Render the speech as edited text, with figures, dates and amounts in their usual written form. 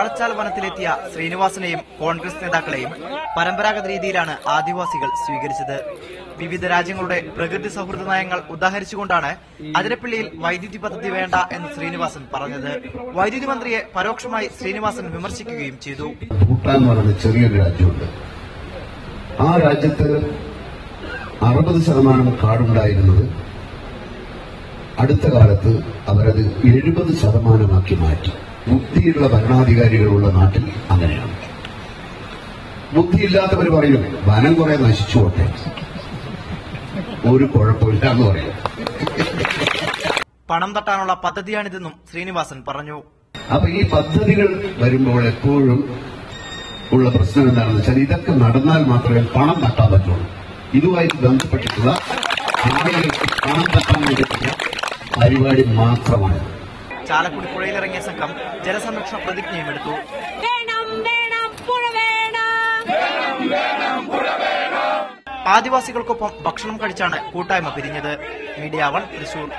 വാഴച്ചാൽ വനത്തിലെത്തിയ ശ്രീനിവാസനെയും കോൺഗ്രസ് നേതാക്കളെയും പരമ്പരാഗത രീതിയിലാണ് ആദിവാസികൾ സ്വീകരിച്ചത്. വിവിധ രാജ്യങ്ങളുടെ പ്രകൃതി സൗഹൃദ നയങ്ങൾ ഉദാഹരിച്ചുകൊണ്ടാണ് അതിരപ്പള്ളിയിൽ വൈദ്യുതി പദ്ധതി വേണ്ട എന്ന് ശ്രീനിവാസൻ പറഞ്ഞത്. വൈദ്യുതി മന്ത്രിയെ പരോക്ഷമായി ശ്രീനിവാസൻ വിമർശിക്കുകയും ചെയ്തു. ഭൂട്ടാൻ എന്ന് പറയുന്ന ചെറിയൊരു രാജ്യമുണ്ട്. ആ രാജ്യത്ത് 60% കാടുണ്ടായിരുന്നത് അടുത്ത കാലത്ത് അവരത് 70% മാറ്റി. ബുദ്ധിയുള്ള ഭരണാധികാരികളുള്ള നാട്ടിൽ അങ്ങനെയാണ്. ബുദ്ധിയില്ലാത്തവർ പറയും വനം കുറെ നശിച്ചുകൊട്ടെ, ഒരു കുഴപ്പമില്ല എന്ന് പറയും. പണം തട്ടാനുള്ള പദ്ധതിയാണിതെന്നും ശ്രീനിവാസൻ പറഞ്ഞു. അപ്പൊ ഈ പദ്ധതികൾ വരുമ്പോൾ എപ്പോഴും ഉള്ള പ്രശ്നം എന്താണെന്ന് വെച്ചാൽ ഇതൊക്കെ നടന്നാൽ മാത്രമേ പണം തട്ടാൻ പറ്റുള്ളൂ. ഇതുമായിട്ട് ബന്ധപ്പെട്ടിട്ടുള്ള ആളുകൾക്ക് പണം തട്ടാൻ വേണ്ടിയിട്ടുള്ള പരിപാടി മാത്രമാണ്. ചാലക്കുടി പുഴയിലിറങ്ങിയ സംഘം ജലസംരക്ഷണ പ്രതിജ്ഞയും എടുത്തു. ആദിവാസികൾക്കൊപ്പം ഭക്ഷണം കഴിച്ചാണ് കൂട്ടായ്മ പിരിഞ്ഞത്. മീഡിയ 1 തൃശൂർ.